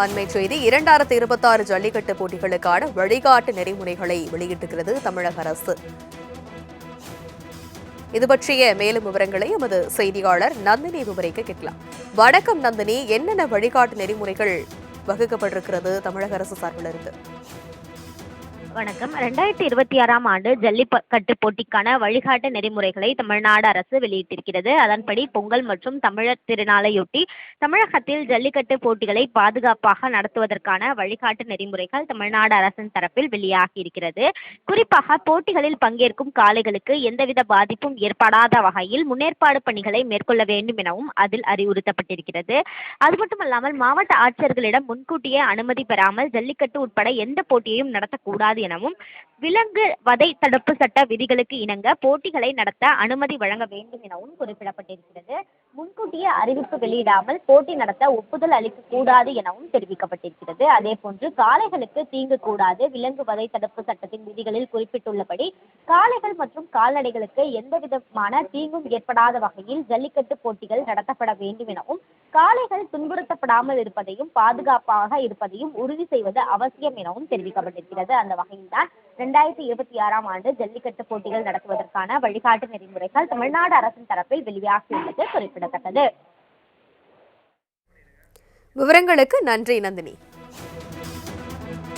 அண்மை செய்தி 2026 ஜல்லிக்கட்டு போட்டிகளுக்கான வழிகாட்டு நெறிமுறைகளை வெளியிட்டிருக்கிறது தமிழக அரசு. இது பற்றிய மேலும் விவரங்களை எமது செய்தியாளர் நந்தினி விவரிக்க கேட்கலாம். வணக்கம் நந்தினி, என்னென்ன வழிகாட்டு நெறிமுறைகள் வகுக்கப்பட்டிருக்கிறது தமிழக அரசு சார்பில் இருந்து? வணக்கம். 2026ஆம் ஆண்டு ஜல்லிக்கட்டு போட்டிக்கான வழிகாட்டு நெறிமுறைகளை தமிழ்நாடு அரசு வெளியிட்டிருக்கிறது. அதன்படி பொங்கல் மற்றும் தமிழர் திருநாளையொட்டி தமிழகத்தில் ஜல்லிக்கட்டு போட்டிகளை பாதுகாப்பாக நடத்துவதற்கான வழிகாட்டு நெறிமுறைகள் தமிழ்நாடு அரசின் தரப்பில் வெளியாகியிருக்கிறது. குறிப்பாக போட்டிகளில் பங்கேற்கும் காளைகளுக்கு எந்தவித பாதிப்பும் ஏற்படாத வகையில் முன்னேற்பாடு பணிகளை மேற்கொள்ள வேண்டும் எனவும் அதில் அறிவுறுத்தப்பட்டிருக்கிறது. அது மட்டுமல்லாமல் மாவட்ட ஆட்சியர்களிடம் முன்கூட்டியே அனுமதி பெறாமல் ஜல்லிக்கட்டு உட்பட எந்த போட்டியையும் நடத்தக்கூடாது எனவும் விலங்கு வதை தடுப்பு சட்ட விதிகளுக்கு இணங்க போட்டிகளை நடத்த அனுமதி வழங்க வேண்டும் எனவும் குறிப்பிடப்பட்டிருக்கிறது. முன்கூட்டியே அறிவிப்பு வெளியிடாமல் போட்டி நடத்த ஒப்புதல் அளிக்க கூடாது எனவும் தெரிவிக்கப்பட்டிருக்கிறது. அதே போன்று காளைகளுக்கு தீங்கு கூடாது. விலங்கு வதை தடுப்பு சட்டத்தின் விதிகளில் குறிப்பிட்டுள்ளபடி காளைகள் மற்றும் கால்நடைகளுக்கு எந்த விதமான தீங்கும் ஏற்படாத வகையில் ஜல்லிக்கட்டு போட்டிகள் நடத்தப்பட வேண்டும் எனவும் காளைகள் துன்புறுத்தப்படாமல் இருப்பதையும் பாதுகாப்பாக இருப்பதையும் உறுதி செய்வது அவசியம் எனவும் தெரிவிக்கப்பட்டிருக்கிறது. அந்த வகையில்தான் 2026ஆம் ஆண்டு ஜல்லிக்கட்டு போட்டிகள் நடத்துவதற்கான வழிகாட்டு நெறிமுறைகள் தமிழ்நாடு அரசின் தரப்பில் வெளியாகியுள்ளது குறிப்பிடத்தக்கது. விவரங்களுக்கு நன்றி நந்தினி.